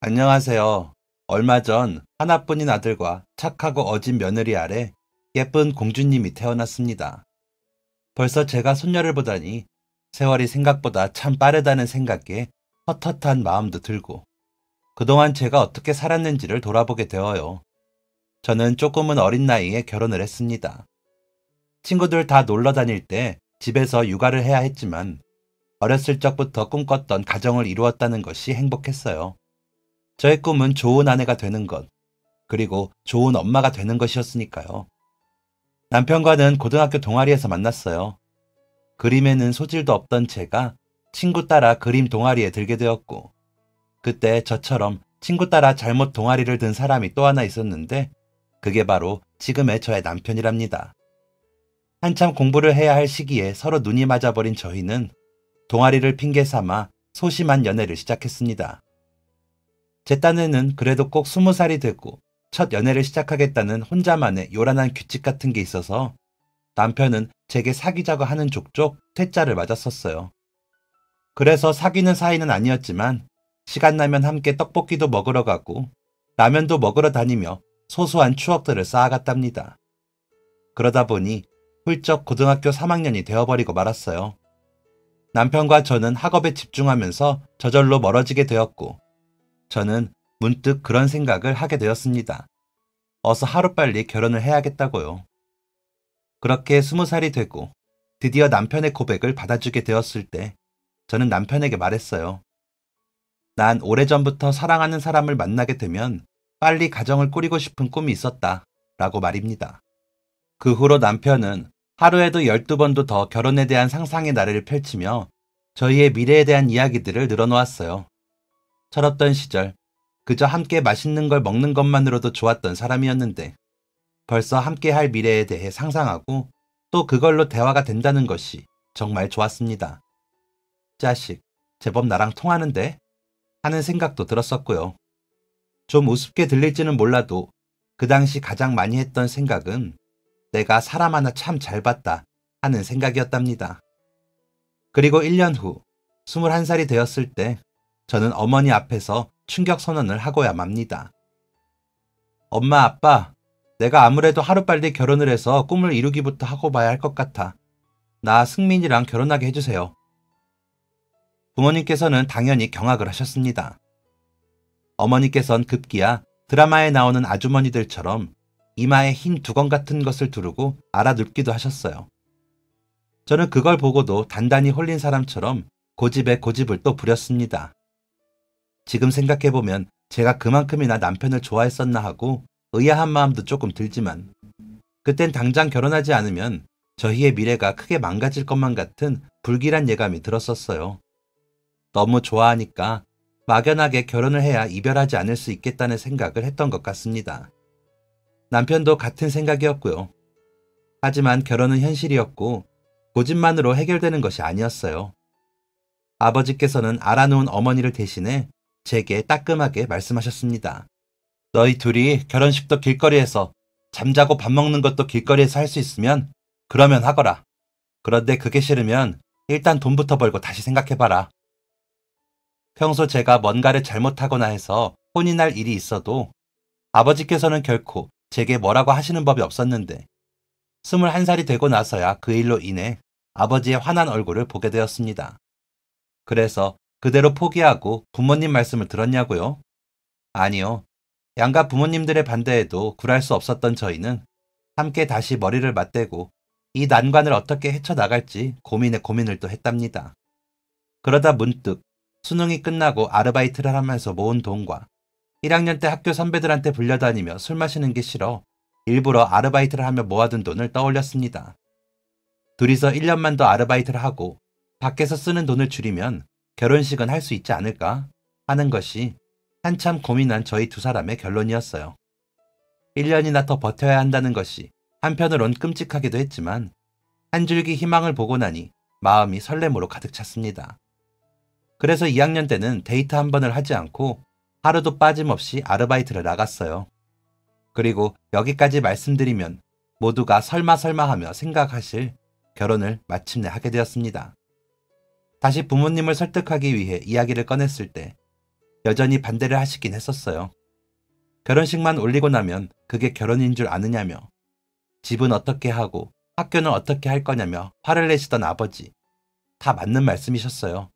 안녕하세요. 얼마 전 하나뿐인 아들과 착하고 어진 며느리 아래 예쁜 공주님이 태어났습니다. 벌써 제가 손녀를 보다니 세월이 생각보다 참 빠르다는 생각에 헛헛한 마음도 들고 그동안 제가 어떻게 살았는지를 돌아보게 되어요. 저는 조금은 어린 나이에 결혼을 했습니다. 친구들 다 놀러 다닐 때 집에서 육아를 해야 했지만 어렸을 적부터 꿈꿨던 가정을 이루었다는 것이 행복했어요. 저의 꿈은 좋은 아내가 되는 것, 그리고 좋은 엄마가 되는 것이었으니까요. 남편과는 고등학교 동아리에서 만났어요. 그림에는 소질도 없던 제가 친구 따라 그림 동아리에 들게 되었고, 그때 저처럼 친구 따라 잘못 동아리를 든 사람이 또 하나 있었는데, 그게 바로 지금의 저의 남편이랍니다. 한참 공부를 해야 할 시기에 서로 눈이 맞아버린 저희는 동아리를 핑계 삼아 소심한 연애를 시작했습니다. 제 딴에는 그래도 꼭 20살이 되고 첫 연애를 시작하겠다는 혼자만의 요란한 규칙 같은 게 있어서 남편은 제게 사귀자고 하는 족족 퇴짜를 맞았었어요. 그래서 사귀는 사이는 아니었지만 시간 나면 함께 떡볶이도 먹으러 가고 라면도 먹으러 다니며 소소한 추억들을 쌓아갔답니다. 그러다 보니 훌쩍 고등학교 3학년이 되어버리고 말았어요. 남편과 저는 학업에 집중하면서 저절로 멀어지게 되었고 저는 문득 그런 생각을 하게 되었습니다. 어서 하루빨리 결혼을 해야겠다고요. 그렇게 20살이 되고 드디어 남편의 고백을 받아주게 되었을 때 저는 남편에게 말했어요. 난 오래전부터 사랑하는 사람을 만나게 되면 빨리 가정을 꾸리고 싶은 꿈이 있었다 라고 말입니다. 그 후로 남편은 하루에도 12번도 더 결혼에 대한 상상의 나래를 펼치며 저희의 미래에 대한 이야기들을 늘어놓았어요. 철없던 시절 그저 함께 맛있는 걸 먹는 것만으로도 좋았던 사람이었는데 벌써 함께 할 미래에 대해 상상하고 또 그걸로 대화가 된다는 것이 정말 좋았습니다. 자식, 제법 나랑 통하는데? 하는 생각도 들었었고요. 좀 우습게 들릴지는 몰라도 그 당시 가장 많이 했던 생각은 내가 사람 하나 참 잘 봤다 하는 생각이었답니다. 그리고 1년 후 21살이 되었을 때 저는 어머니 앞에서 충격 선언을 하고야 맙니다. 엄마, 아빠, 내가 아무래도 하루빨리 결혼을 해서 꿈을 이루기부터 하고 봐야 할 것 같아. 나 승민이랑 결혼하게 해주세요. 부모님께서는 당연히 경악을 하셨습니다. 어머니께선 급기야 드라마에 나오는 아주머니들처럼 이마에 흰 두건 같은 것을 두르고 알아눕기도 하셨어요. 저는 그걸 보고도 단단히 홀린 사람처럼 고집에 고집을 또 부렸습니다. 지금 생각해보면 제가 그만큼이나 남편을 좋아했었나 하고 의아한 마음도 조금 들지만 그땐 당장 결혼하지 않으면 저희의 미래가 크게 망가질 것만 같은 불길한 예감이 들었었어요. 너무 좋아하니까 막연하게 결혼을 해야 이별하지 않을 수 있겠다는 생각을 했던 것 같습니다. 남편도 같은 생각이었고요. 하지만 결혼은 현실이었고 고집만으로 해결되는 것이 아니었어요. 아버지께서는 알아놓은 어머니를 대신해 제게 따끔하게 말씀하셨습니다. 너희 둘이 결혼식도 길거리에서 잠자고 밥 먹는 것도 길거리에서 할 수 있으면 그러면 하거라. 그런데 그게 싫으면 일단 돈부터 벌고 다시 생각해봐라. 평소 제가 뭔가를 잘못하거나 해서 혼이 날 일이 있어도 아버지께서는 결코 제게 뭐라고 하시는 법이 없었는데 21살이 되고 나서야 그 일로 인해 아버지의 환한 얼굴을 보게 되었습니다. 그래서 그대로 포기하고 부모님 말씀을 들었냐고요? 아니요. 양가 부모님들의 반대에도 굴할 수 없었던 저희는 함께 다시 머리를 맞대고 이 난관을 어떻게 헤쳐나갈지 고민에 고민을 또 했답니다. 그러다 문득 수능이 끝나고 아르바이트를 하면서 모은 돈과 1학년 때 학교 선배들한테 불려다니며 술 마시는 게 싫어 일부러 아르바이트를 하며 모아둔 돈을 떠올렸습니다. 둘이서 1년만 더 아르바이트를 하고 밖에서 쓰는 돈을 줄이면 결혼식은 할 수 있지 않을까 하는 것이 한참 고민한 저희 두 사람의 결론이었어요. 1년이나 더 버텨야 한다는 것이 한편으론 끔찍하기도 했지만 한 줄기 희망을 보고 나니 마음이 설렘으로 가득 찼습니다. 그래서 2학년 때는 데이트 한 번을 하지 않고 하루도 빠짐없이 아르바이트를 나갔어요. 그리고 여기까지 말씀드리면 모두가 설마 하며 생각하실 결혼을 마침내 하게 되었습니다. 다시 부모님을 설득하기 위해 이야기를 꺼냈을 때 여전히 반대를 하시긴 했었어요. 결혼식만 올리고 나면 그게 결혼인 줄 아느냐며, 집은 어떻게 하고 학교는 어떻게 할 거냐며 화를 내시던 아버지. 다 맞는 말씀이셨어요.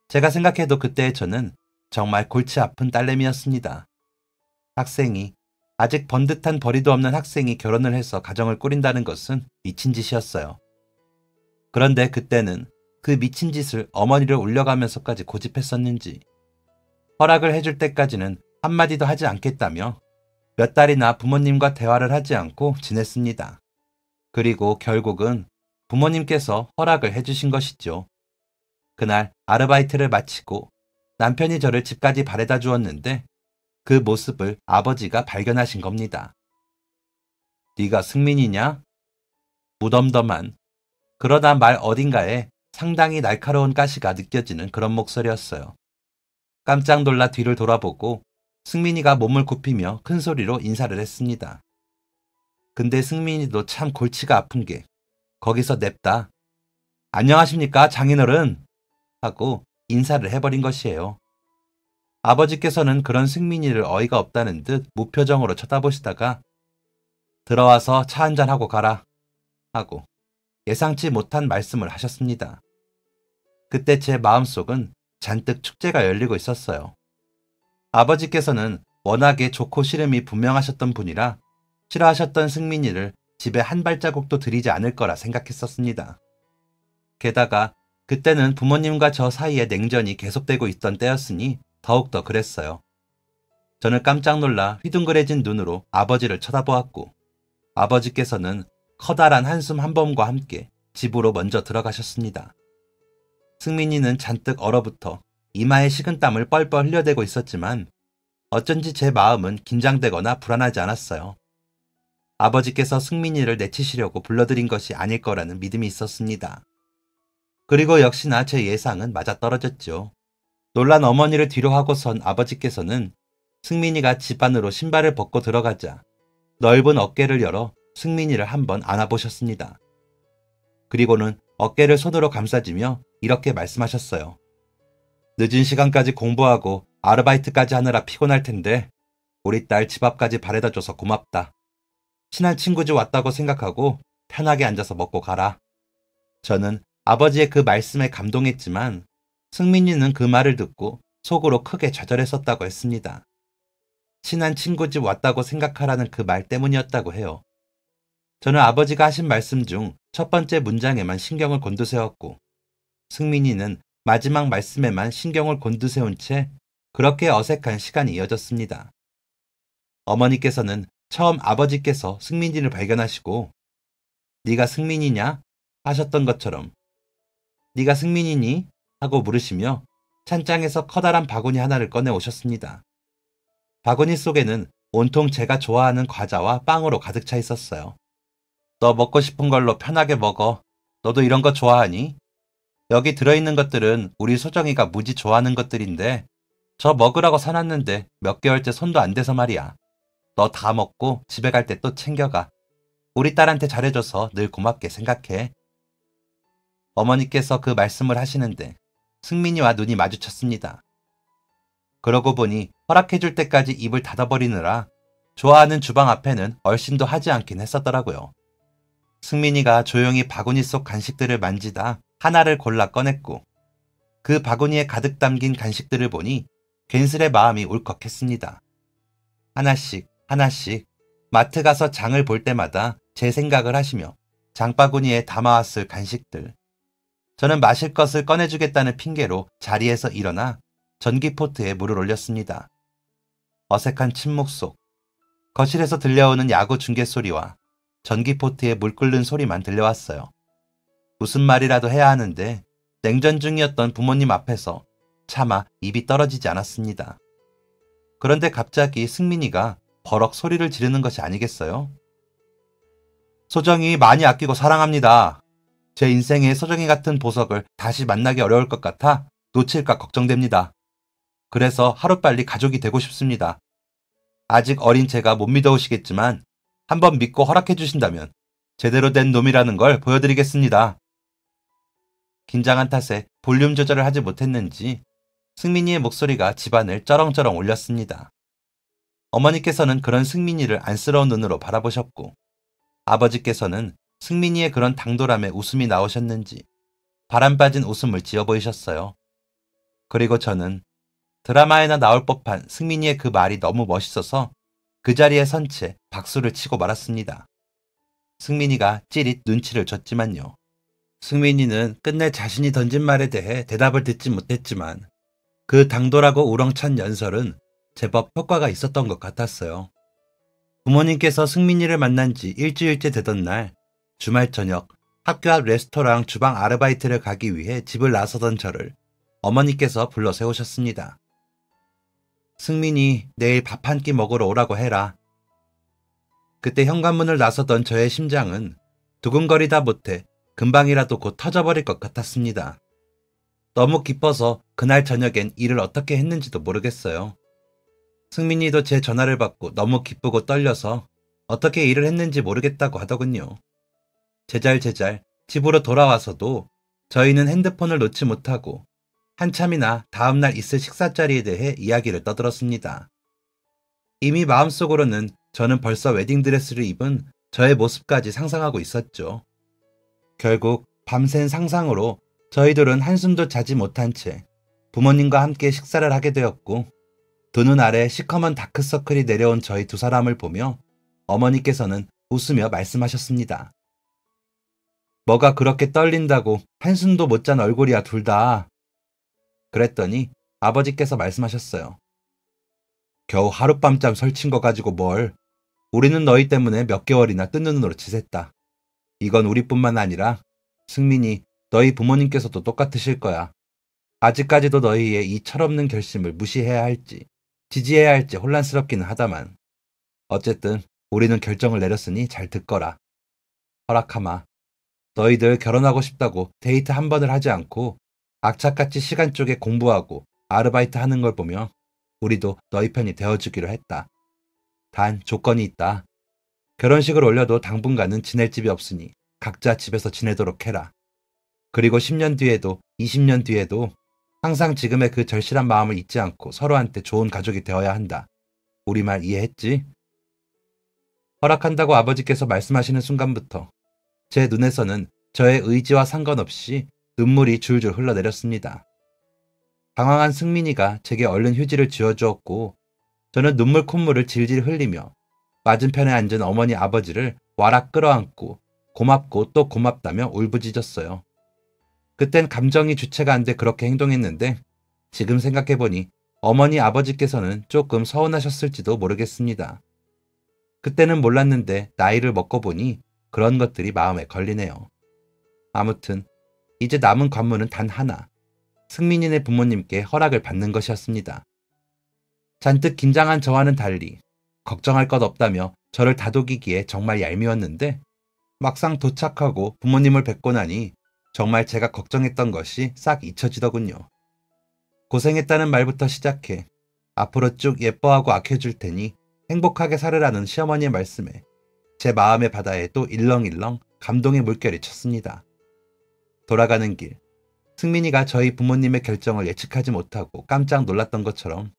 제가 생각해도 그때의 저는 정말 골치 아픈 딸내미였습니다. 학생이, 아직 번듯한 벌이도 없는 학생이 결혼을 해서 가정을 꾸린다는 것은 미친 짓이었어요. 그런데 그때는 그 미친 짓을 어머니를 울려가면서까지 고집했었는지 허락을 해줄 때까지는 한마디도 하지 않겠다며 몇 달이나 부모님과 대화를 하지 않고 지냈습니다. 그리고 결국은 부모님께서 허락을 해주신 것이죠. 그날 아르바이트를 마치고 남편이 저를 집까지 바래다 주었는데 그 모습을 아버지가 발견하신 겁니다. 네가 승민이냐? 무덤덤한, 그러다 말 어딘가에 상당히 날카로운 가시가 느껴지는 그런 목소리였어요. 깜짝 놀라 뒤를 돌아보고 승민이가 몸을 굽히며 큰 소리로 인사를 했습니다. 근데 승민이도 참 골치가 아픈 게 거기서 냅다 안녕하십니까 장인어른 하고 인사를 해버린 것이에요. 아버지께서는 그런 승민이를 어이가 없다는 듯 무표정으로 쳐다보시다가 들어와서 차 한잔하고 가라 하고 예상치 못한 말씀을 하셨습니다. 그때 제 마음속은 잔뜩 축제가 열리고 있었어요. 아버지께서는 워낙에 좋고 싫음이 분명하셨던 분이라 싫어하셨던 승민이를 집에 한 발자국도 들이지 않을 거라 생각했었습니다. 게다가 그때는 부모님과 저 사이에 냉전이 계속되고 있던 때였으니 더욱더 그랬어요. 저는 깜짝 놀라 휘둥그레진 눈으로 아버지를 쳐다보았고 아버지께서는 커다란 한숨 한 번과 함께 집으로 먼저 들어가셨습니다. 승민이는 잔뜩 얼어붙어 이마에 식은땀을 뻘뻘 흘려대고 있었지만 어쩐지 제 마음은 긴장되거나 불안하지 않았어요. 아버지께서 승민이를 내치시려고 불러들인 것이 아닐 거라는 믿음이 있었습니다. 그리고 역시나 제 예상은 맞아떨어졌죠. 놀란 어머니를 뒤로 하고선 아버지께서는 승민이가 집 안으로 신발을 벗고 들어가자 넓은 어깨를 열어 승민이를 한번 안아보셨습니다. 그리고는 어깨를 손으로 감싸지며 이렇게 말씀하셨어요. 늦은 시간까지 공부하고 아르바이트까지 하느라 피곤할 텐데 우리 딸 집 앞까지 바래다줘서 고맙다. 친한 친구 집 왔다고 생각하고 편하게 앉아서 먹고 가라. 저는 아버지의 그 말씀에 감동했지만 승민이는 그 말을 듣고 속으로 크게 좌절했었다고 했습니다. 친한 친구 집 왔다고 생각하라는 그 말 때문이었다고 해요. 저는 아버지가 하신 말씀 중 첫 번째 문장에만 신경을 곤두세웠고 승민이는 마지막 말씀에만 신경을 곤두세운 채 그렇게 어색한 시간이 이어졌습니다. 어머니께서는 처음 아버지께서 승민이를 발견하시고 네가 승민이냐? 하셨던 것처럼 네가 승민이니? 하고 물으시며 찬장에서 커다란 바구니 하나를 꺼내 오셨습니다. 바구니 속에는 온통 제가 좋아하는 과자와 빵으로 가득 차 있었어요. 너 먹고 싶은 걸로 편하게 먹어. 너도 이런 거 좋아하니? 여기 들어있는 것들은 우리 소정이가 무지 좋아하는 것들인데 저 먹으라고 사놨는데 몇 개월째 손도 안 대서 말이야. 너 다 먹고 집에 갈 때 또 챙겨가. 우리 딸한테 잘해줘서 늘 고맙게 생각해. 어머니께서 그 말씀을 하시는데 승민이와 눈이 마주쳤습니다. 그러고 보니 허락해줄 때까지 입을 닫아버리느라 좋아하는 주방 앞에는 얼씬도 하지 않긴 했었더라고요. 승민이가 조용히 바구니 속 간식들을 만지다 하나를 골라 꺼냈고 그 바구니에 가득 담긴 간식들을 보니 괜스레 마음이 울컥했습니다. 하나씩 하나씩 마트 가서 장을 볼 때마다 제 생각을 하시며 장바구니에 담아왔을 간식들. 저는 마실 것을 꺼내주겠다는 핑계로 자리에서 일어나 전기포트에 물을 올렸습니다. 어색한 침묵 속 거실에서 들려오는 야구 중계 소리와 전기포트에 물 끓는 소리만 들려왔어요. 무슨 말이라도 해야 하는데 냉전 중이었던 부모님 앞에서 차마 입이 떨어지지 않았습니다. 그런데 갑자기 승민이가 버럭 소리를 지르는 것이 아니겠어요? 소정이 많이 아끼고 사랑합니다. 제 인생에 소정이 같은 보석을 다시 만나기 어려울 것 같아 놓칠까 걱정됩니다. 그래서 하루빨리 가족이 되고 싶습니다. 아직 어린 제가 못 믿어오시겠지만 한번 믿고 허락해 주신다면 제대로 된 놈이라는 걸 보여드리겠습니다. 긴장한 탓에 볼륨 조절을 하지 못했는지 승민이의 목소리가 집안을 쩌렁쩌렁 울렸습니다. 어머니께서는 그런 승민이를 안쓰러운 눈으로 바라보셨고 아버지께서는 승민이의 그런 당돌함에 웃음이 나오셨는지 바람 빠진 웃음을 지어 보이셨어요. 그리고 저는 드라마에나 나올 법한 승민이의 그 말이 너무 멋있어서 그 자리에 선 채 박수를 치고 말았습니다. 승민이가 찌릿 눈치를 줬지만요. 승민이는 끝내 자신이 던진 말에 대해 대답을 듣지 못했지만 그 당돌하고 우렁찬 연설은 제법 효과가 있었던 것 같았어요. 부모님께서 승민이를 만난 지 일주일째 되던 날 주말 저녁 학교 앞 레스토랑 주방 아르바이트를 가기 위해 집을 나서던 저를 어머니께서 불러 세우셨습니다. 승민이 내일 밥 한 끼 먹으러 오라고 해라. 그때 현관문을 나서던 저의 심장은 두근거리다 못해 금방이라도 곧 터져버릴 것 같았습니다. 너무 기뻐서 그날 저녁엔 일을 어떻게 했는지도 모르겠어요. 승민이도 제 전화를 받고 너무 기쁘고 떨려서 어떻게 일을 했는지 모르겠다고 하더군요. 제잘제잘 집으로 돌아와서도 저희는 핸드폰을 놓지 못하고 한참이나 다음날 있을 식사 자리에 대해 이야기를 떠들었습니다. 이미 마음속으로는 저는 벌써 웨딩드레스를 입은 저의 모습까지 상상하고 있었죠. 결국 밤샌 상상으로 저희들은 한숨도 자지 못한 채 부모님과 함께 식사를 하게 되었고 두 눈 아래 시커먼 다크서클이 내려온 저희 두 사람을 보며 어머니께서는 웃으며 말씀하셨습니다. 뭐가 그렇게 떨린다고 한숨도 못 잔 얼굴이야 둘 다. 그랬더니 아버지께서 말씀하셨어요. 겨우 하룻밤잠 설친 거 가지고 뭘. 우리는 너희 때문에 몇 개월이나 뜬 눈으로 지샜다. 이건 우리뿐만 아니라 승민이 너희 부모님께서도 똑같으실 거야. 아직까지도 너희의 이 철없는 결심을 무시해야 할지 지지해야 할지 혼란스럽기는 하다만 어쨌든 우리는 결정을 내렸으니 잘 듣거라. 허락하마. 너희들 결혼하고 싶다고 데이트 한 번을 하지 않고 악착같이 시간 쪼개 공부하고 아르바이트 하는 걸 보며 우리도 너희 편이 되어주기로 했다. 단 조건이 있다. 결혼식을 올려도 당분간은 지낼 집이 없으니 각자 집에서 지내도록 해라. 그리고 10년 뒤에도 20년 뒤에도 항상 지금의 그 절실한 마음을 잊지 않고 서로한테 좋은 가족이 되어야 한다. 우리 말 이해했지? 허락한다고 아버지께서 말씀하시는 순간부터 제 눈에서는 저의 의지와 상관없이 눈물이 줄줄 흘러내렸습니다. 당황한 승민이가 제게 얼른 휴지를 쥐어주었고 저는 눈물 콧물을 질질 흘리며 맞은편에 앉은 어머니 아버지를 와락 끌어안고 고맙고 또 고맙다며 울부짖었어요. 그땐 감정이 주체가 안 돼 그렇게 행동했는데 지금 생각해보니 어머니 아버지께서는 조금 서운하셨을지도 모르겠습니다. 그때는 몰랐는데 나이를 먹고 보니 그런 것들이 마음에 걸리네요. 아무튼 이제 남은 관문은 단 하나. 승민이네 부모님께 허락을 받는 것이었습니다. 잔뜩 긴장한 저와는 달리 걱정할 것 없다며 저를 다독이기에 정말 얄미웠는데 막상 도착하고 부모님을 뵙고 나니 정말 제가 걱정했던 것이 싹 잊혀지더군요. 고생했다는 말부터 시작해 앞으로 쭉 예뻐하고 아껴줄 테니 행복하게 살으라는 시어머니의 말씀에 제 마음의 바다에 또 일렁일렁 감동의 물결이 쳤습니다. 돌아가는 길, 승민이가 저희 부모님의 결정을 예측하지 못하고 깜짝 놀랐던 것처럼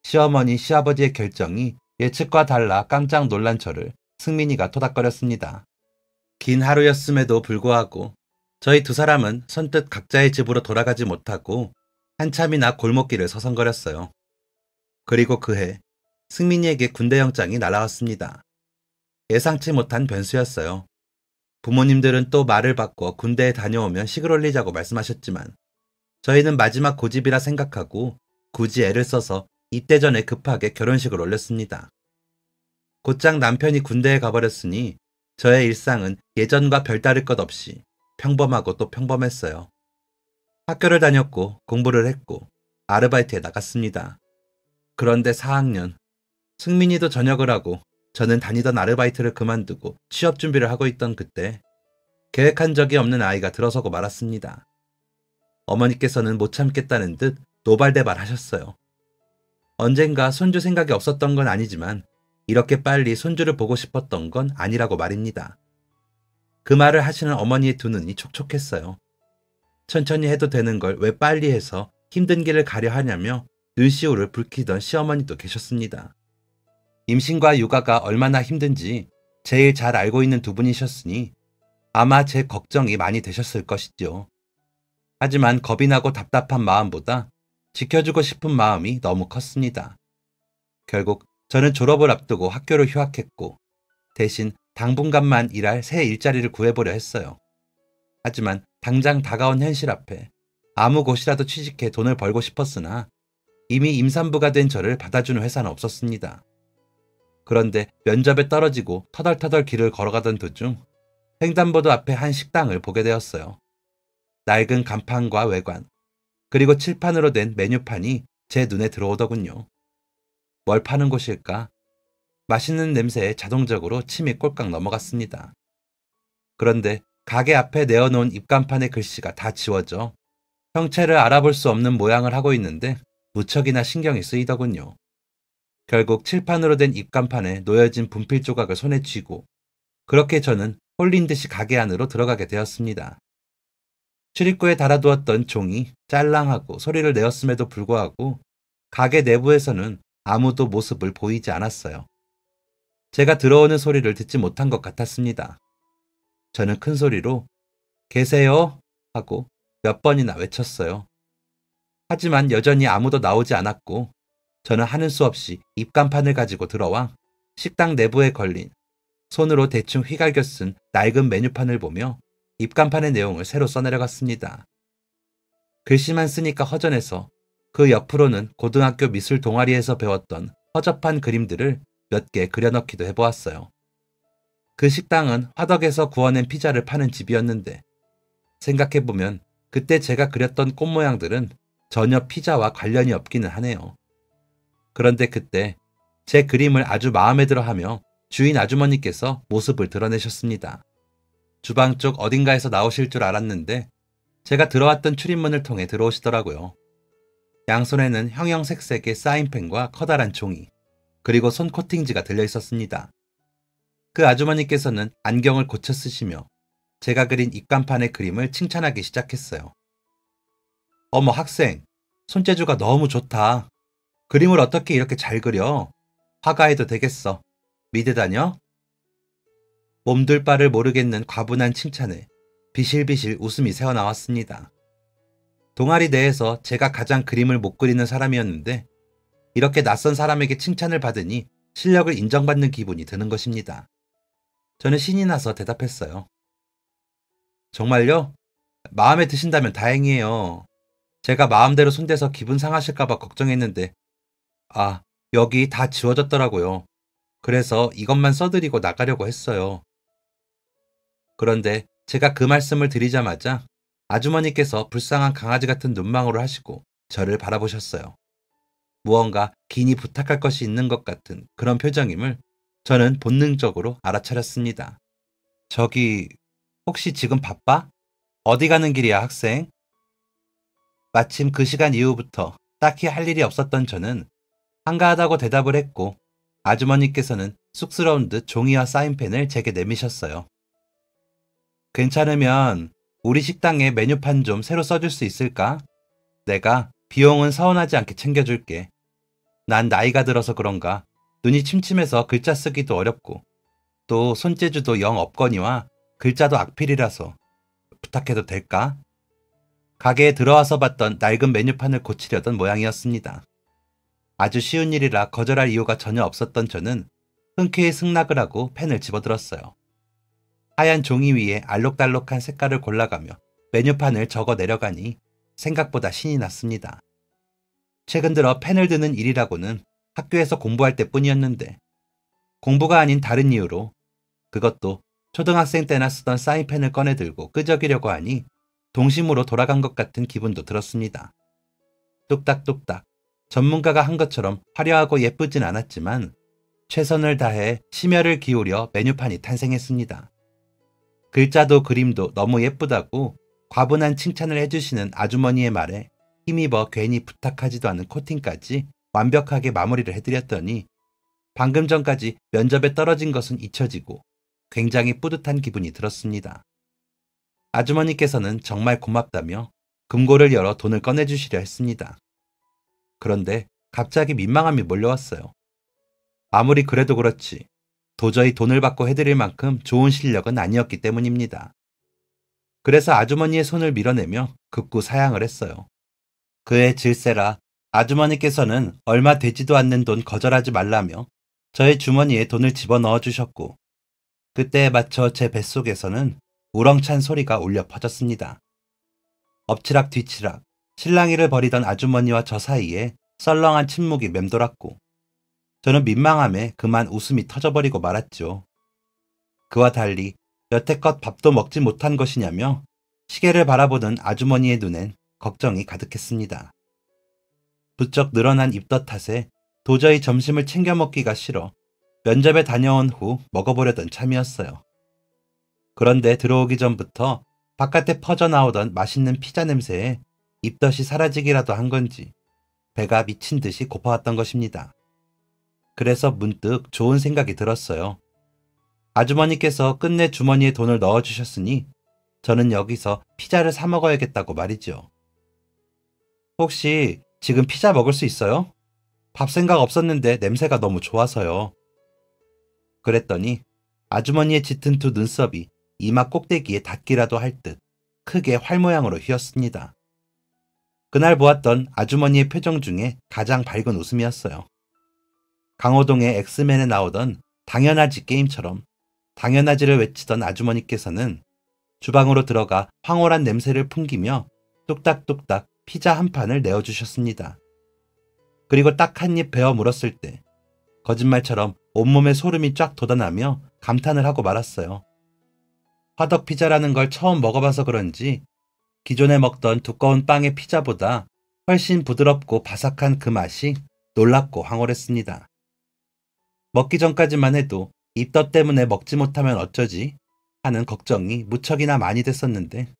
시어머니, 시아버지의 결정이 예측과 달라 깜짝 놀란 저를 승민이가 토닥거렸습니다. 긴 하루였음에도 불구하고 저희 두 사람은 선뜻 각자의 집으로 돌아가지 못하고 한참이나 골목길을 서성거렸어요. 그리고 그해 승민이에게 군대 영장이 날아왔습니다. 예상치 못한 변수였어요. 부모님들은 또 말을 바꿔 군대에 다녀오면 식을 올리자고 말씀하셨지만 저희는 마지막 고집이라 생각하고 굳이 애를 써서 입대 전에 급하게 결혼식을 올렸습니다. 곧장 남편이 군대에 가버렸으니 저의 일상은 예전과 별다를 것 없이 평범하고 또 평범했어요. 학교를 다녔고 공부를 했고 아르바이트에 나갔습니다. 그런데 4학년, 승민이도 전역을 하고 저는 다니던 아르바이트를 그만두고 취업 준비를 하고 있던 그때 계획한 적이 없는 아이가 들어서고 말았습니다. 어머니께서는 못 참겠다는 듯 노발대발 하셨어요. 언젠가 손주 생각이 없었던 건 아니지만 이렇게 빨리 손주를 보고 싶었던 건 아니라고 말입니다. 그 말을 하시는 어머니의 두 눈이 촉촉했어요. 천천히 해도 되는 걸 왜 빨리 해서 힘든 길을 가려 하냐며 눈시울을 붉히던 시어머니도 계셨습니다. 임신과 육아가 얼마나 힘든지 제일 잘 알고 있는 두 분이셨으니 아마 제 걱정이 많이 되셨을 것이죠. 하지만 겁이 나고 답답한 마음보다 지켜주고 싶은 마음이 너무 컸습니다. 결국 저는 졸업을 앞두고 학교를 휴학했고 대신 당분간만 일할 새 일자리를 구해보려 했어요. 하지만 당장 다가온 현실 앞에 아무 곳이라도 취직해 돈을 벌고 싶었으나 이미 임산부가 된 저를 받아주는 회사는 없었습니다. 그런데 면접에 떨어지고 터덜터덜 길을 걸어가던 도중 횡단보도 앞에 한 식당을 보게 되었어요. 낡은 간판과 외관, 그리고 칠판으로 된 메뉴판이 제 눈에 들어오더군요. 뭘 파는 곳일까? 맛있는 냄새에 자동적으로 침이 꼴깍 넘어갔습니다. 그런데 가게 앞에 내어놓은 입간판의 글씨가 다 지워져 형체를 알아볼 수 없는 모양을 하고 있는데 무척이나 신경이 쓰이더군요. 결국 칠판으로 된 입간판에 놓여진 분필 조각을 손에 쥐고 그렇게 저는 홀린 듯이 가게 안으로 들어가게 되었습니다. 출입구에 달아두었던 종이 짤랑하고 소리를 내었음에도 불구하고 가게 내부에서는 아무도 모습을 보이지 않았어요. 제가 들어오는 소리를 듣지 못한 것 같았습니다. 저는 큰 소리로 계세요? 하고 몇 번이나 외쳤어요. 하지만 여전히 아무도 나오지 않았고 저는 하는 수 없이 입간판을 가지고 들어와 식당 내부에 걸린 손으로 대충 휘갈겨 쓴 낡은 메뉴판을 보며 입간판의 내용을 새로 써내려갔습니다. 글씨만 쓰니까 허전해서 그 옆으로는 고등학교 미술 동아리에서 배웠던 허접한 그림들을 몇 개 그려넣기도 해보았어요. 그 식당은 화덕에서 구워낸 피자를 파는 집이었는데 생각해보면 그때 제가 그렸던 꽃 모양들은 전혀 피자와 관련이 없기는 하네요. 그런데 그때 제 그림을 아주 마음에 들어하며 주인 아주머니께서 모습을 드러내셨습니다. 주방 쪽 어딘가에서 나오실 줄 알았는데 제가 들어왔던 출입문을 통해 들어오시더라고요. 양손에는 형형색색의 사인펜과 커다란 종이, 그리고 손 코팅지가 들려 있었습니다. 그 아주머니께서는 안경을 고쳐 쓰시며 제가 그린 입간판의 그림을 칭찬하기 시작했어요. 어머 학생, 손재주가 너무 좋다. 그림을 어떻게 이렇게 잘 그려? 화가해도 되겠어. 미대 다녀? 몸둘 바를 모르겠는 과분한 칭찬에 비실비실 웃음이 새어나왔습니다. 동아리 내에서 제가 가장 그림을 못 그리는 사람이었는데 이렇게 낯선 사람에게 칭찬을 받으니 실력을 인정받는 기분이 드는 것입니다. 저는 신이 나서 대답했어요. 정말요? 마음에 드신다면 다행이에요. 제가 마음대로 손대서 기분 상하실까봐 걱정했는데 여기 다 지워졌더라고요. 그래서 이것만 써드리고 나가려고 했어요. 그런데 제가 그 말씀을 드리자마자 아주머니께서 불쌍한 강아지 같은 눈망울을 하시고 저를 바라보셨어요. 무언가 긴히 부탁할 것이 있는 것 같은 그런 표정임을 저는 본능적으로 알아차렸습니다. 저기, 혹시 지금 바빠? 어디 가는 길이야, 학생? 마침 그 시간 이후부터 딱히 할 일이 없었던 저는 한가하다고 대답을 했고 아주머니께서는 쑥스러운 듯 종이와 사인펜을 제게 내미셨어요. 괜찮으면 우리 식당에 메뉴판 좀 새로 써줄 수 있을까? 내가 비용은 서운하지 않게 챙겨줄게. 난 나이가 들어서 그런가 눈이 침침해서 글자 쓰기도 어렵고 또 손재주도 영 없거니와 글자도 악필이라서 부탁해도 될까? 가게에 들어와서 봤던 낡은 메뉴판을 고치려던 모양이었습니다. 아주 쉬운 일이라 거절할 이유가 전혀 없었던 저는 흔쾌히 승낙을 하고 펜을 집어들었어요. 하얀 종이 위에 알록달록한 색깔을 골라가며 메뉴판을 적어 내려가니 생각보다 신이 났습니다. 최근 들어 펜을 드는 일이라고는 학교에서 공부할 때뿐이었는데 공부가 아닌 다른 이유로, 그것도 초등학생 때나 쓰던 사인펜을 꺼내 들고 끄적이려고 하니 동심으로 돌아간 것 같은 기분도 들었습니다. 뚝딱뚝딱 전문가가 한 것처럼 화려하고 예쁘진 않았지만 최선을 다해 심혈을 기울여 메뉴판이 탄생했습니다. 글자도 그림도 너무 예쁘다고 과분한 칭찬을 해주시는 아주머니의 말에 힘입어 괜히 부탁하지도 않은 코팅까지 완벽하게 마무리를 해드렸더니 방금 전까지 면접에 떨어진 것은 잊혀지고 굉장히 뿌듯한 기분이 들었습니다. 아주머니께서는 정말 고맙다며 금고를 열어 돈을 꺼내주시려 했습니다. 그런데 갑자기 민망함이 몰려왔어요. 아무리 그래도 그렇지 도저히 돈을 받고 해드릴 만큼 좋은 실력은 아니었기 때문입니다. 그래서 아주머니의 손을 밀어내며 극구 사양을 했어요. 그의 질세라 아주머니께서는 얼마 되지도 않는 돈 거절하지 말라며 저의 주머니에 돈을 집어넣어 주셨고, 그때에 맞춰 제 뱃속에서는 우렁찬 소리가 울려 퍼졌습니다. 엎치락 뒤치락 실랑이를 벌이던 아주머니와 저 사이에 썰렁한 침묵이 맴돌았고, 저는 민망함에 그만 웃음이 터져버리고 말았죠. 그와 달리 여태껏 밥도 먹지 못한 것이냐며 시계를 바라보던 아주머니의 눈엔 걱정이 가득했습니다. 부쩍 늘어난 입덧 탓에 도저히 점심을 챙겨 먹기가 싫어 면접에 다녀온 후 먹어보려던 참이었어요. 그런데 들어오기 전부터 바깥에 퍼져나오던 맛있는 피자 냄새에 입덧이 사라지기라도 한 건지 배가 미친 듯이 고파왔던 것입니다. 그래서 문득 좋은 생각이 들었어요. 아주머니께서 끝내 주머니에 돈을 넣어주셨으니 저는 여기서 피자를 사 먹어야겠다고 말이죠. 혹시 지금 피자 먹을 수 있어요? 밥 생각 없었는데 냄새가 너무 좋아서요. 그랬더니 아주머니의 짙은 두 눈썹이 이마 꼭대기에 닿기라도 할 듯 크게 활 모양으로 휘었습니다. 그날 보았던 아주머니의 표정 중에 가장 밝은 웃음이었어요. 강호동의 엑스맨에 나오던 당연하지 게임처럼 당연하지를 외치던 아주머니께서는 주방으로 들어가 황홀한 냄새를 풍기며 뚝딱뚝딱 피자 한 판을 내어주셨습니다. 그리고 딱 한 입 베어 물었을 때 거짓말처럼 온몸에 소름이 쫙 돋아나며 감탄을 하고 말았어요. 화덕 피자라는 걸 처음 먹어봐서 그런지 기존에 먹던 두꺼운 빵의 피자보다 훨씬 부드럽고 바삭한 그 맛이 놀랍고 황홀했습니다. 먹기 전까지만 해도 입덧 때문에 먹지 못하면 어쩌지 하는 걱정이 무척이나 많이 됐었는데,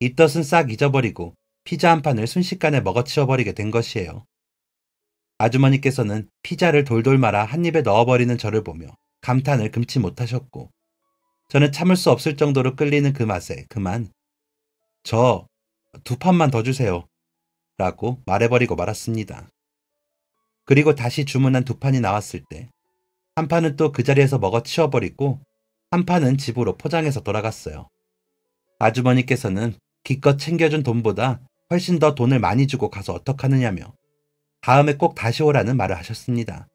입덧은 싹 잊어버리고 피자 한 판을 순식간에 먹어치워버리게 된 것이에요. 아주머니께서는 피자를 돌돌 말아 한 입에 넣어버리는 저를 보며 감탄을 금치 못하셨고, 저는 참을 수 없을 정도로 끌리는 그 맛에 그만 저 2판만 더 주세요 라고 말해버리고 말았습니다. 그리고 다시 주문한 2판이 나왔을 때 한 판은 또 그 자리에서 먹어치워버리고 한 판은 집으로 포장해서 돌아갔어요. 아주머니께서는 기껏 챙겨준 돈보다 훨씬 더 돈을 많이 주고 가서 어떡하느냐며 다음에 꼭 다시 오라는 말을 하셨습니다.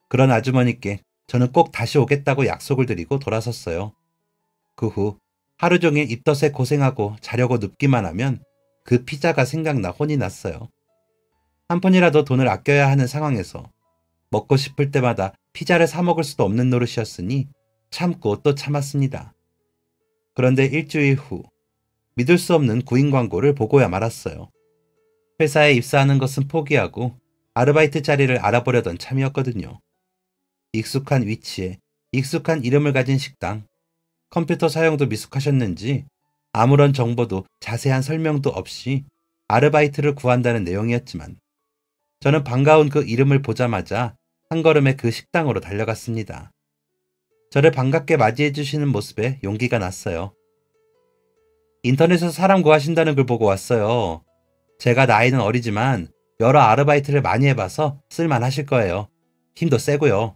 그런 아주머니께 저는 꼭 다시 오겠다고 약속을 드리고 돌아섰어요. 그 후 하루 종일 입덧에 고생하고 자려고 눕기만 하면 그 피자가 생각나 혼이 났어요. 한 푼이라도 돈을 아껴야 하는 상황에서 먹고 싶을 때마다 피자를 사 먹을 수도 없는 노릇이었으니 참고 또 참았습니다. 그런데 일주일 후 믿을 수 없는 구인 광고를 보고야 말았어요. 회사에 입사하는 것은 포기하고 아르바이트 자리를 알아보려던 참이었거든요. 익숙한 위치에 익숙한 이름을 가진 식당, 컴퓨터 사용도 미숙하셨는지 아무런 정보도 자세한 설명도 없이 아르바이트를 구한다는 내용이었지만, 저는 반가운 그 이름을 보자마자 한 걸음에 그 식당으로 달려갔습니다. 저를 반갑게 맞이해 주시는 모습에 용기가 났어요. 인터넷에서 사람 구하신다는 글 보고 왔어요. 제가 나이는 어리지만 여러 아르바이트를 많이 해봐서 쓸만하실 거예요. 힘도 세고요.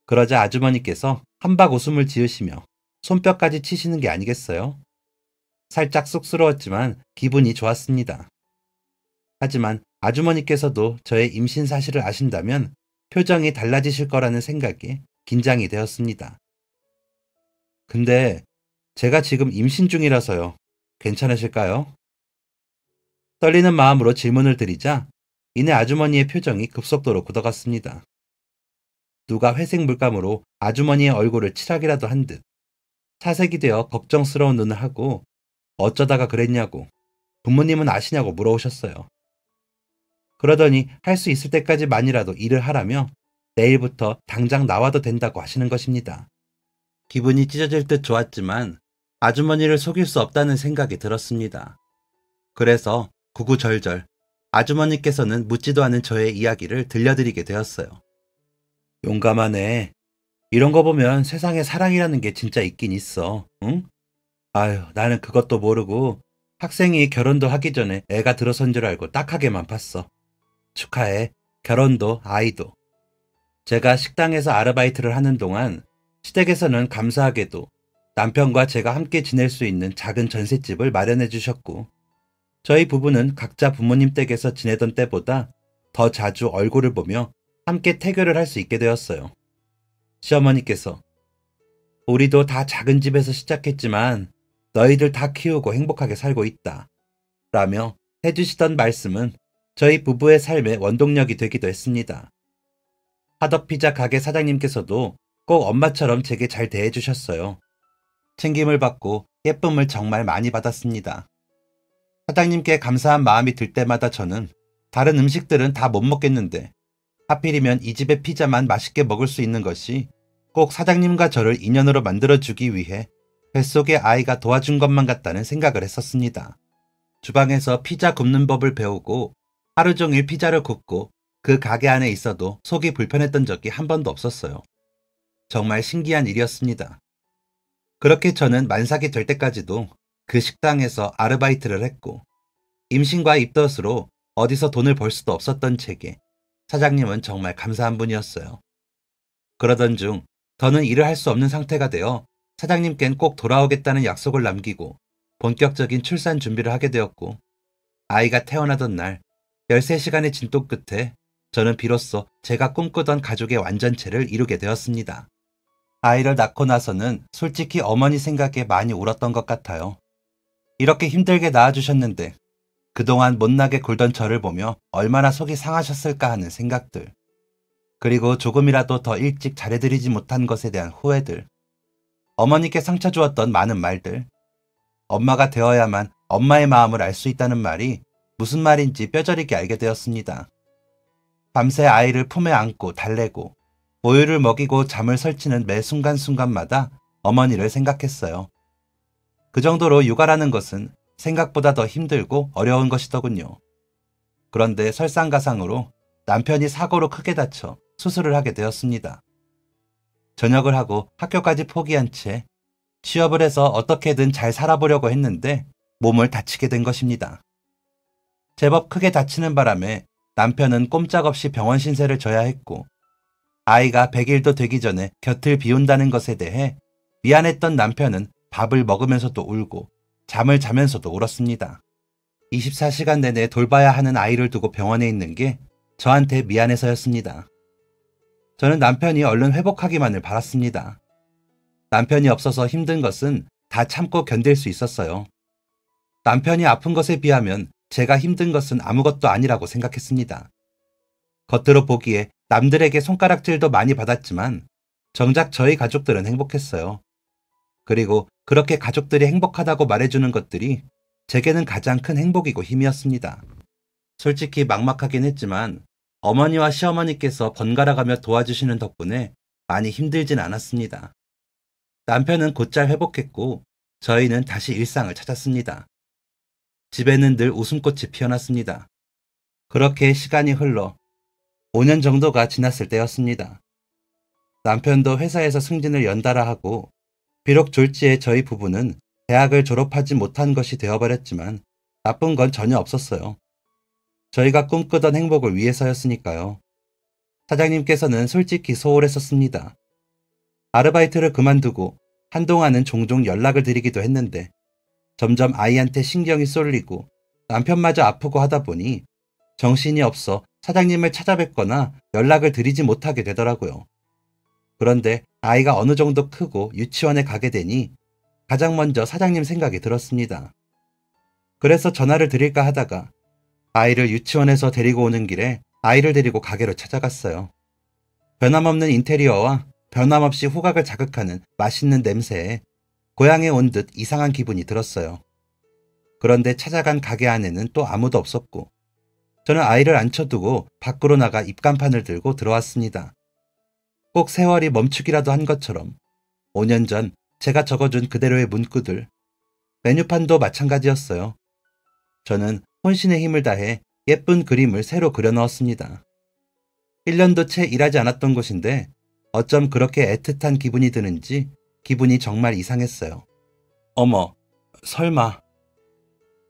그러자 아주머니께서 한박 웃음을 지으시며 손뼉까지 치시는 게 아니겠어요? 살짝 쑥스러웠지만 기분이 좋았습니다. 하지만 아주머니께서도 저의 임신 사실을 아신다면 표정이 달라지실 거라는 생각에 긴장이 되었습니다. 근데 제가 지금 임신 중이라서요. 괜찮으실까요? 떨리는 마음으로 질문을 드리자 이내 아주머니의 표정이 급속도로 굳어갔습니다. 누가 회색 물감으로 아주머니의 얼굴을 칠하기라도 한 듯 사색이 되어 걱정스러운 눈을 하고 어쩌다가 그랬냐고, 부모님은 아시냐고 물어오셨어요. 그러더니 할 수 있을 때까지만이라도 일을 하라며 내일부터 당장 나와도 된다고 하시는 것입니다. 기분이 찢어질 듯 좋았지만 아주머니를 속일 수 없다는 생각이 들었습니다. 그래서 구구절절 아주머니께서는 묻지도 않은 저의 이야기를 들려드리게 되었어요. 용감하네. 이런 거 보면 세상에 사랑이라는 게 진짜 있긴 있어. 응? 아유, 나는 그것도 모르고 학생이 결혼도 하기 전에 애가 들어선 줄 알고 딱하게만 봤어. 축하해. 결혼도 아이도. 제가 식당에서 아르바이트를 하는 동안 시댁에서는 감사하게도 남편과 제가 함께 지낼 수 있는 작은 전셋집을 마련해 주셨고, 저희 부부는 각자 부모님 댁에서 지내던 때보다 더 자주 얼굴을 보며 함께 태교를 할 수 있게 되었어요. 시어머니께서 우리도 다 작은 집에서 시작했지만 너희들 다 키우고 행복하게 살고 있다 라며 해주시던 말씀은 저희 부부의 삶의 원동력이 되기도 했습니다. 하덕피자 가게 사장님께서도 꼭 엄마처럼 제게 잘 대해주셨어요. 챙김을 받고 예쁨을 정말 많이 받았습니다. 사장님께 감사한 마음이 들 때마다 저는 다른 음식들은 다 못 먹겠는데 하필이면 이 집의 피자만 맛있게 먹을 수 있는 것이 꼭 사장님과 저를 인연으로 만들어주기 위해 뱃속의 아이가 도와준 것만 같다는 생각을 했었습니다. 주방에서 피자 굽는 법을 배우고 하루 종일 피자를 굽고 그 가게 안에 있어도 속이 불편했던 적이 한 번도 없었어요. 정말 신기한 일이었습니다. 그렇게 저는 만삭이 될 때까지도 그 식당에서 아르바이트를 했고, 임신과 입덧으로 어디서 돈을 벌 수도 없었던 제게 사장님은 정말 감사한 분이었어요. 그러던 중 더는 일을 할 수 없는 상태가 되어 사장님께는 꼭 돌아오겠다는 약속을 남기고 본격적인 출산 준비를 하게 되었고, 아이가 태어나던 날 13시간의 진통 끝에 저는 비로소 제가 꿈꾸던 가족의 완전체를 이루게 되었습니다. 아이를 낳고 나서는 솔직히 어머니 생각에 많이 울었던 것 같아요. 이렇게 힘들게 낳아주셨는데 그동안 못나게 굴던 저를 보며 얼마나 속이 상하셨을까 하는 생각들, 그리고 조금이라도 더 일찍 잘해드리지 못한 것에 대한 후회들, 어머니께 상처 주었던 많은 말들, 엄마가 되어야만 엄마의 마음을 알 수 있다는 말이 무슨 말인지 뼈저리게 알게 되었습니다. 밤새 아이를 품에 안고 달래고 우유를 먹이고 잠을 설치는 매 순간순간마다 어머니를 생각했어요. 그 정도로 육아라는 것은 생각보다 더 힘들고 어려운 것이더군요. 그런데 설상가상으로 남편이 사고로 크게 다쳐 수술을 하게 되었습니다. 전역을 하고 학교까지 포기한 채 취업을 해서 어떻게든 잘 살아보려고 했는데 몸을 다치게 된 것입니다. 제법 크게 다치는 바람에 남편은 꼼짝없이 병원 신세를 져야 했고, 아이가 100일도 되기 전에 곁을 비운다는 것에 대해 미안했던 남편은 밥을 먹으면서도 울고 잠을 자면서도 울었습니다. 24시간 내내 돌봐야 하는 아이를 두고 병원에 있는 게 저한테 미안해서였습니다. 저는 남편이 얼른 회복하기만을 바랐습니다. 남편이 없어서 힘든 것은 다 참고 견딜 수 있었어요. 남편이 아픈 것에 비하면 제가 힘든 것은 아무것도 아니라고 생각했습니다. 겉으로 보기에 남들에게 손가락질도 많이 받았지만 정작 저희 가족들은 행복했어요. 그리고 그렇게 가족들이 행복하다고 말해주는 것들이 제게는 가장 큰 행복이고 힘이었습니다. 솔직히 막막하긴 했지만 어머니와 시어머니께서 번갈아가며 도와주시는 덕분에 많이 힘들진 않았습니다. 남편은 곧잘 회복했고 저희는 다시 일상을 찾았습니다. 집에는 늘 웃음꽃이 피어났습니다. 그렇게 시간이 흘러 5년 정도가 지났을 때였습니다. 남편도 회사에서 승진을 연달아 하고, 비록 졸지에 저희 부부는 대학을 졸업하지 못한 것이 되어버렸지만 나쁜 건 전혀 없었어요. 저희가 꿈꾸던 행복을 위해서였으니까요. 사장님께서는 솔직히 소홀했었습니다. 아르바이트를 그만두고 한동안은 종종 연락을 드리기도 했는데 점점 아이한테 신경이 쏠리고 남편마저 아프고 하다 보니 정신이 없어 사장님을 찾아뵙거나 연락을 드리지 못하게 되더라고요. 그런데 아이가 어느 정도 크고 유치원에 가게 되니 가장 먼저 사장님 생각이 들었습니다. 그래서 전화를 드릴까 하다가 아이를 유치원에서 데리고 오는 길에 아이를 데리고 가게로 찾아갔어요. 변함없는 인테리어와 변함없이 후각을 자극하는 맛있는 냄새에 고향에 온 듯 이상한 기분이 들었어요. 그런데 찾아간 가게 안에는 또 아무도 없었고 저는 아이를 앉혀두고 밖으로 나가 입간판을 들고 들어왔습니다. 꼭 세월이 멈추기라도 한 것처럼 5년 전 제가 적어준 그대로의 문구들, 메뉴판도 마찬가지였어요. 저는 혼신의 힘을 다해 예쁜 그림을 새로 그려 넣었습니다. 1년도 채 일하지 않았던 곳인데 어쩜 그렇게 애틋한 기분이 드는지 기분이 정말 이상했어요. 어머, 설마.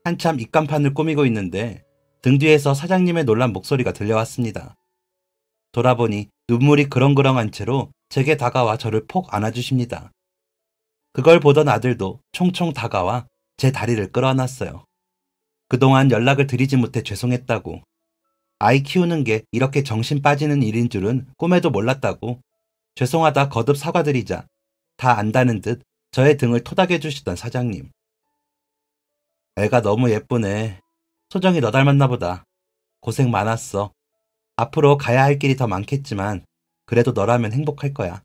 한참 입간판을 꾸미고 있는데 등 뒤에서 사장님의 놀란 목소리가 들려왔습니다. 돌아보니 눈물이 그렁그렁한 채로 제게 다가와 저를 폭 안아주십니다. 그걸 보던 아들도 총총 다가와 제 다리를 끌어안았어요. 그동안 연락을 드리지 못해 죄송했다고, 아이 키우는 게 이렇게 정신 빠지는 일인 줄은 꿈에도 몰랐다고, 죄송하다 거듭 사과드리자 다 안다는 듯 저의 등을 토닥여 주시던 사장님. 애가 너무 예쁘네. 소정이 너 닮았나 보다. 고생 많았어. 앞으로 가야 할 길이 더 많겠지만 그래도 너라면 행복할 거야.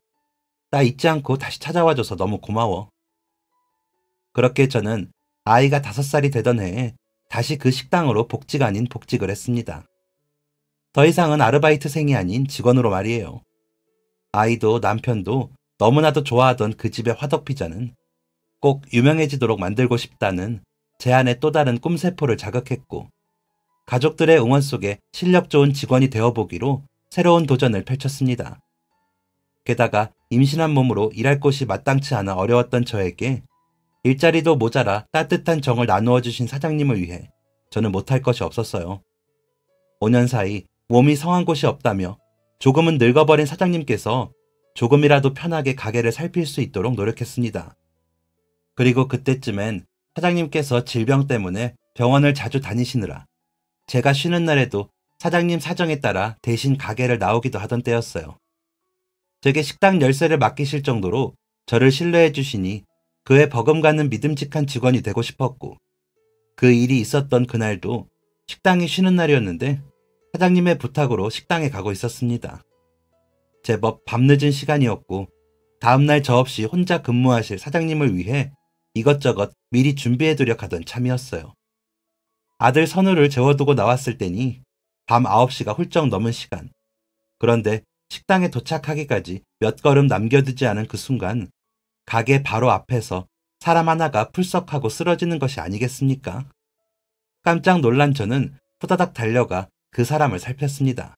나 잊지 않고 다시 찾아와줘서 너무 고마워. 그렇게 저는 아이가 5살이 되던 해에 다시 그 식당으로 복직 아닌 복직을 했습니다. 더 이상은 아르바이트생이 아닌 직원으로 말이에요. 아이도 남편도 너무나도 좋아하던 그 집의 화덕피자는 꼭 유명해지도록 만들고 싶다는 제 안의 또 다른 꿈세포를 자극했고, 가족들의 응원 속에 실력 좋은 직원이 되어보기로 새로운 도전을 펼쳤습니다. 게다가 임신한 몸으로 일할 곳이 마땅치 않아 어려웠던 저에게 일자리도 모자라 따뜻한 정을 나누어 주신 사장님을 위해 저는 못할 것이 없었어요. 5년 사이 몸이 성한 곳이 없다며 조금은 늙어버린 사장님께서 조금이라도 편하게 가게를 살필 수 있도록 노력했습니다. 그리고 그때쯤엔 사장님께서 질병 때문에 병원을 자주 다니시느라 제가 쉬는 날에도 사장님 사정에 따라 대신 가게를 나오기도 하던 때였어요. 제게 식당 열쇠를 맡기실 정도로 저를 신뢰해 주시니 그에 버금가는 믿음직한 직원이 되고 싶었고, 그 일이 있었던 그날도 식당이 쉬는 날이었는데 사장님의 부탁으로 식당에 가고 있었습니다. 제법 밤늦은 시간이었고 다음날 저 없이 혼자 근무하실 사장님을 위해 이것저것 미리 준비해두려 하던 참이었어요. 아들 선우를 재워두고 나왔을 때니 밤 9시가 훌쩍 넘은 시간. 그런데 식당에 도착하기까지 몇 걸음 남겨두지 않은 그 순간 가게 바로 앞에서 사람 하나가 풀썩하고 쓰러지는 것이 아니겠습니까? 깜짝 놀란 저는 후다닥 달려가 그 사람을 살폈습니다.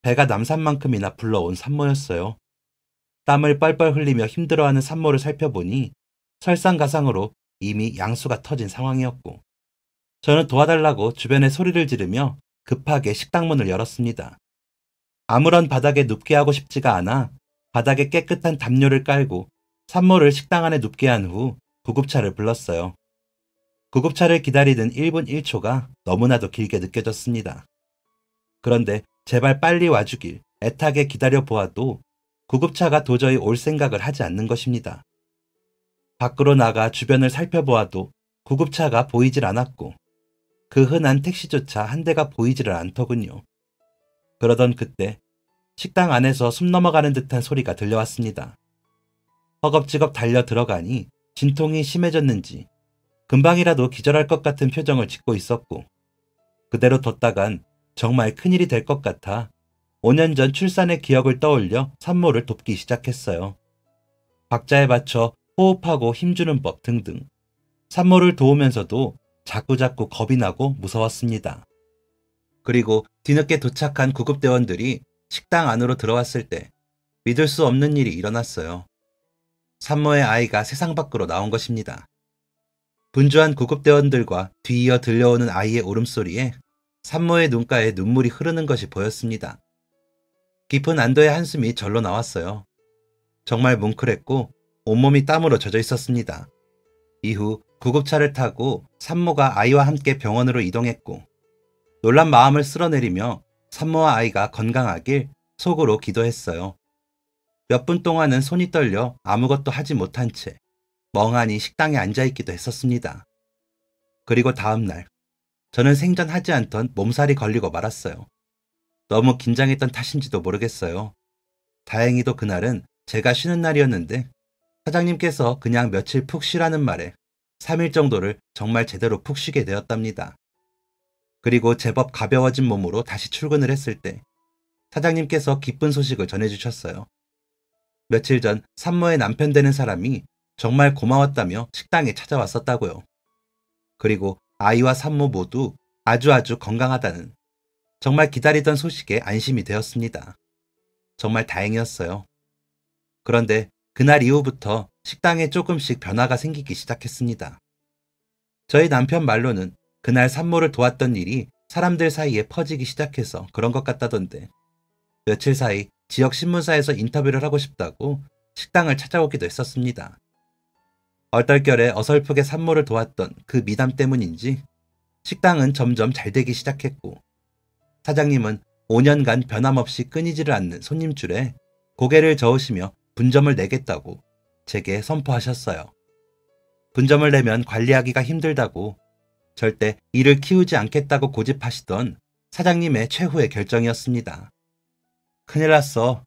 배가 남산만큼이나 불러온 산모였어요. 땀을 뻘뻘 흘리며 힘들어하는 산모를 살펴보니 설상가상으로 이미 양수가 터진 상황이었고, 저는 도와달라고 주변에 소리를 지르며 급하게 식당 문을 열었습니다. 아무런 바닥에 눕게 하고 싶지가 않아 바닥에 깨끗한 담요를 깔고 산모를 식당 안에 눕게 한 후 구급차를 불렀어요. 구급차를 기다리던 1분 1초가 너무나도 길게 느껴졌습니다. 그런데 제발 빨리 와주길 애타게 기다려 보아도 구급차가 도저히 올 생각을 하지 않는 것입니다. 밖으로 나가 주변을 살펴보아도 구급차가 보이질 않았고 그 흔한 택시조차 한 대가 보이지를 않더군요. 그러던 그때 식당 안에서 숨 넘어가는 듯한 소리가 들려왔습니다. 허겁지겁 달려 들어가니 진통이 심해졌는지 금방이라도 기절할 것 같은 표정을 짓고 있었고, 그대로 뒀다간 정말 큰일이 될 것 같아 5년 전 출산의 기억을 떠올려 산모를 돕기 시작했어요. 박자에 맞춰 호흡하고 힘주는 법 등등. 산모를 도우면서도 자꾸자꾸 겁이 나고 무서웠습니다. 그리고 뒤늦게 도착한 구급대원들이 식당 안으로 들어왔을 때 믿을 수 없는 일이 일어났어요. 산모의 아이가 세상 밖으로 나온 것입니다. 분주한 구급대원들과 뒤이어 들려오는 아이의 울음소리에 산모의 눈가에 눈물이 흐르는 것이 보였습니다. 깊은 안도의 한숨이 절로 나왔어요. 정말 뭉클했고 온몸이 땀으로 젖어 있었습니다. 이후 구급차를 타고 산모가 아이와 함께 병원으로 이동했고, 놀란 마음을 쓸어내리며 산모와 아이가 건강하길 속으로 기도했어요. 몇 분 동안은 손이 떨려 아무것도 하지 못한 채 멍하니 식당에 앉아있기도 했었습니다. 그리고 다음날 저는 생전하지 않던 몸살이 걸리고 말았어요. 너무 긴장했던 탓인지도 모르겠어요. 다행히도 그날은 제가 쉬는 날이었는데 사장님께서 그냥 며칠 푹 쉬라는 말에 3일 정도를 정말 제대로 푹 쉬게 되었답니다. 그리고 제법 가벼워진 몸으로 다시 출근을 했을 때 사장님께서 기쁜 소식을 전해주셨어요. 며칠 전 산모의 남편 되는 사람이 정말 고마웠다며 식당에 찾아왔었다고요. 그리고 아이와 산모 모두 아주 건강하다는, 정말 기다리던 소식에 안심이 되었습니다. 정말 다행이었어요. 그런데 그날 이후부터 식당에 조금씩 변화가 생기기 시작했습니다. 저희 남편 말로는 그날 산모를 도왔던 일이 사람들 사이에 퍼지기 시작해서 그런 것 같다던데 며칠 사이 지역 신문사에서 인터뷰를 하고 싶다고 식당을 찾아오기도 했었습니다. 얼떨결에 어설프게 산모를 도왔던 그 미담 때문인지 식당은 점점 잘 되기 시작했고 사장님은 5년간 변함없이 끊이지를 않는 손님줄에 고개를 저으시며 분점을 내겠다고 제게 선포하셨어요. 분점을 내면 관리하기가 힘들다고 절대 일을 키우지 않겠다고 고집하시던 사장님의 최후의 결정이었습니다. 큰일 났어.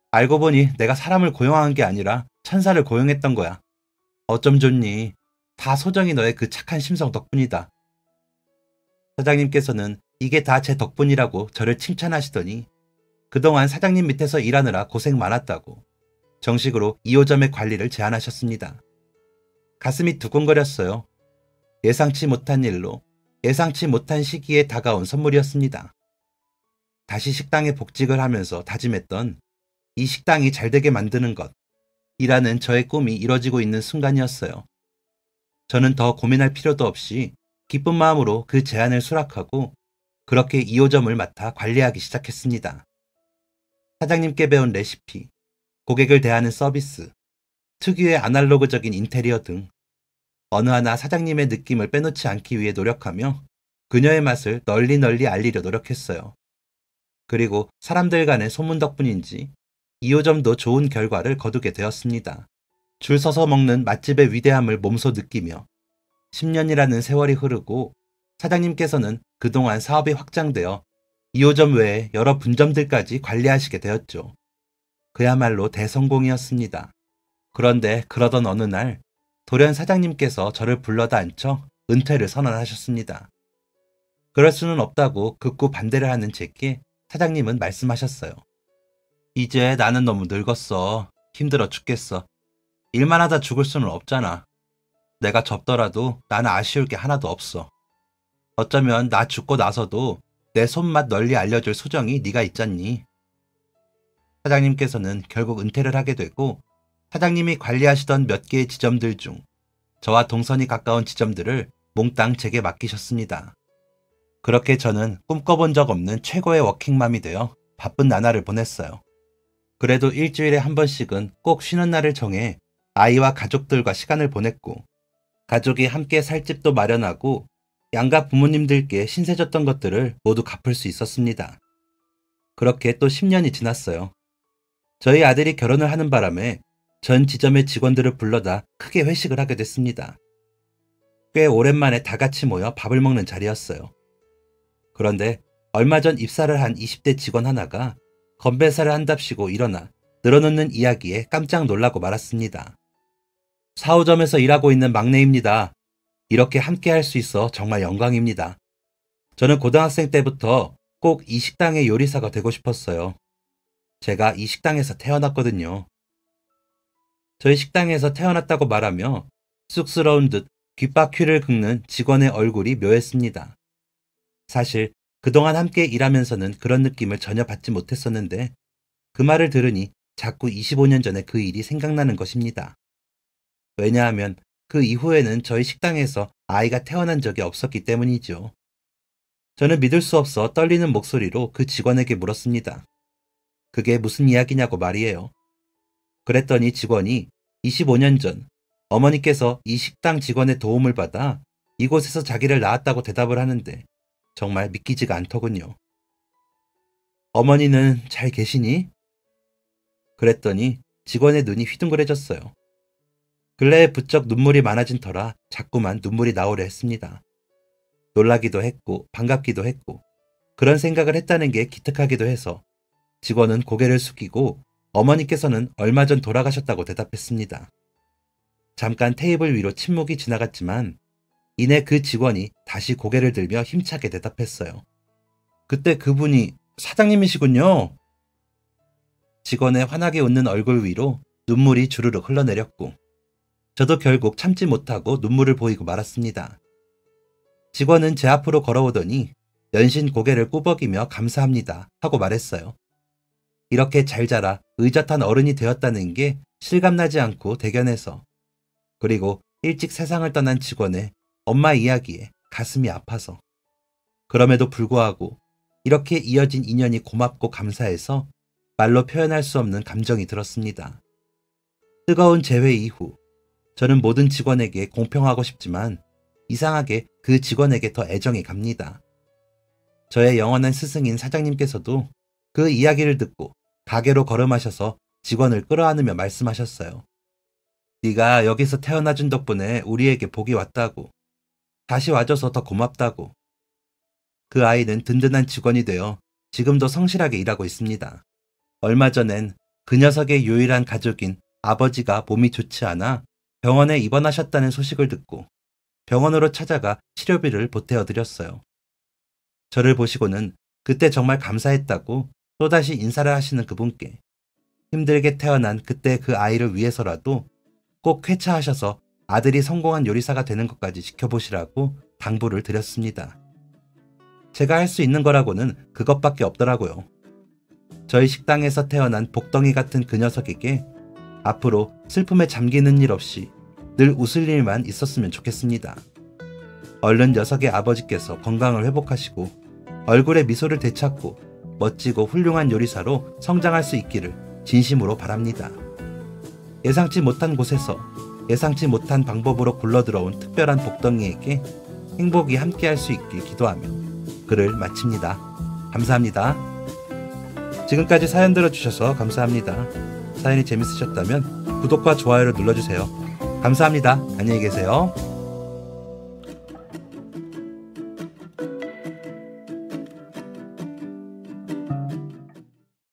알고 보니 내가 사람을 고용한 게 아니라 천사를 고용했던 거야. 어쩜 좋니? 다 소정이 너의 그 착한 심성 덕분이다. 사장님께서는 이게 다 제 덕분이라고 저를 칭찬하시더니 그동안 사장님 밑에서 일하느라 고생 많았다고 정식으로 2호점의 관리를 제안하셨습니다. 가슴이 두근거렸어요. 예상치 못한 일로 예상치 못한 시기에 다가온 선물이었습니다. 다시 식당에 복직을 하면서 다짐했던 이 식당이 잘되게 만드는 것이라는 저의 꿈이 이뤄지고 있는 순간이었어요. 저는 더 고민할 필요도 없이 기쁜 마음으로 그 제안을 수락하고 그렇게 2호점을 맡아 관리하기 시작했습니다. 사장님께 배운 레시피, 고객을 대하는 서비스, 특유의 아날로그적인 인테리어 등 어느 하나 사장님의 느낌을 빼놓지 않기 위해 노력하며 그녀의 맛을 널리 알리려 노력했어요. 그리고 사람들 간의 소문 덕분인지 2호점도 좋은 결과를 거두게 되었습니다. 줄 서서 먹는 맛집의 위대함을 몸소 느끼며 10년이라는 세월이 흐르고 사장님께서는 그동안 사업이 확장되어 2호점 외에 여러 분점들까지 관리하시게 되었죠. 그야말로 대성공이었습니다. 그런데 그러던 어느 날 돌연 사장님께서 저를 불러다 앉혀 은퇴를 선언하셨습니다. 그럴 수는 없다고 극구 반대를 하는 제게 사장님은 말씀하셨어요. 이제 나는 너무 늙었어. 힘들어 죽겠어. 일만 하다 죽을 수는 없잖아. 내가 접더라도 나는 아쉬울 게 하나도 없어. 어쩌면 나 죽고 나서도 내 손맛 널리 알려줄 소정이 네가 있잖니. 사장님께서는 결국 은퇴를 하게 되고 사장님이 관리하시던 몇 개의 지점들 중 저와 동선이 가까운 지점들을 몽땅 제게 맡기셨습니다. 그렇게 저는 꿈꿔본 적 없는 최고의 워킹맘이 되어 바쁜 나날을 보냈어요. 그래도 일주일에 한 번씩은 꼭 쉬는 날을 정해 아이와 가족들과 시간을 보냈고 가족이 함께 살 집도 마련하고 양가 부모님들께 신세졌던 것들을 모두 갚을 수 있었습니다. 그렇게 또 10년이 지났어요. 저희 아들이 결혼을 하는 바람에 전 지점의 직원들을 불러다 크게 회식을 하게 됐습니다. 꽤 오랜만에 다 같이 모여 밥을 먹는 자리였어요. 그런데 얼마 전 입사를 한 20대 직원 하나가 건배사를 한답시고 일어나 늘어놓는 이야기에 깜짝 놀라고 말았습니다. 4호점에서 일하고 있는 막내입니다. 이렇게 함께 할 수 있어 정말 영광입니다. 저는 고등학생 때부터 꼭 이 식당의 요리사가 되고 싶었어요. 제가 이 식당에서 태어났거든요. 저희 식당에서 태어났다고 말하며 쑥스러운 듯 귓바퀴를 긁는 직원의 얼굴이 묘했습니다. 사실 그동안 함께 일하면서는 그런 느낌을 전혀 받지 못했었는데 그 말을 들으니 자꾸 25년 전의 그 일이 생각나는 것입니다. 왜냐하면 그 이후에는 저희 식당에서 아이가 태어난 적이 없었기 때문이죠. 저는 믿을 수 없어 떨리는 목소리로 그 직원에게 물었습니다. 그게 무슨 이야기냐고 말이에요. 그랬더니 직원이 25년 전 어머니께서 이 식당 직원의 도움을 받아 이곳에서 자기를 낳았다고 대답을 하는데 정말 믿기지가 않더군요. 어머니는 잘 계시니? 그랬더니 직원의 눈이 휘둥그레졌어요. 근래에 부쩍 눈물이 많아진 터라 자꾸만 눈물이 나오려 했습니다. 놀라기도 했고 반갑기도 했고 그런 생각을 했다는 게 기특하기도 해서 직원은 고개를 숙이고 어머니께서는 얼마 전 돌아가셨다고 대답했습니다. 잠깐 테이블 위로 침묵이 지나갔지만 이내 그 직원이 다시 고개를 들며 힘차게 대답했어요. 그때 그분이 사장님이시군요. 직원의 환하게 웃는 얼굴 위로 눈물이 주르륵 흘러내렸고 저도 결국 참지 못하고 눈물을 보이고 말았습니다. 직원은 제 앞으로 걸어오더니 연신 고개를 꾸벅이며 감사합니다 하고 말했어요. 이렇게 잘 자라 의젓한 어른이 되었다는 게 실감나지 않고 대견해서 그리고 일찍 세상을 떠난 직원의 엄마 이야기에 가슴이 아파서. 그럼에도 불구하고 이렇게 이어진 인연이 고맙고 감사해서 말로 표현할 수 없는 감정이 들었습니다. 뜨거운 재회 이후 저는 모든 직원에게 공평하고 싶지만 이상하게 그 직원에게 더 애정이 갑니다. 저의 영원한 스승인 사장님께서도 그 이야기를 듣고 가게로 걸음하셔서 직원을 끌어안으며 말씀하셨어요. 네가 여기서 태어나준 덕분에 우리에게 복이 왔다고. 다시 와줘서 더 고맙다고. 그 아이는 든든한 직원이 되어 지금도 성실하게 일하고 있습니다. 얼마 전엔 그 녀석의 유일한 가족인 아버지가 몸이 좋지 않아 병원에 입원하셨다는 소식을 듣고 병원으로 찾아가 치료비를 보태어 드렸어요. 저를 보시고는 그때 정말 감사했다고 또다시 인사를 하시는 그분께 힘들게 태어난 그때 그 아이를 위해서라도 꼭 쾌차하셔서 아들이 성공한 요리사가 되는 것까지 지켜보시라고 당부를 드렸습니다. 제가 할 수 있는 거라고는 그것밖에 없더라고요. 저희 식당에서 태어난 복덩이 같은 그 녀석에게 앞으로 슬픔에 잠기는 일 없이 늘 웃을 일만 있었으면 좋겠습니다. 얼른 녀석의 아버지께서 건강을 회복하시고 얼굴에 미소를 되찾고 멋지고 훌륭한 요리사로 성장할 수 있기를 진심으로 바랍니다. 예상치 못한 곳에서 예상치 못한 방법으로 굴러들어온 특별한 복덩이에게 행복이 함께할 수 있길 기도하며 글을 마칩니다. 감사합니다. 지금까지 사연 들어주셔서 감사합니다. 사연이 재밌으셨다면 구독과 좋아요를 눌러주세요. 감사합니다. 안녕히 계세요.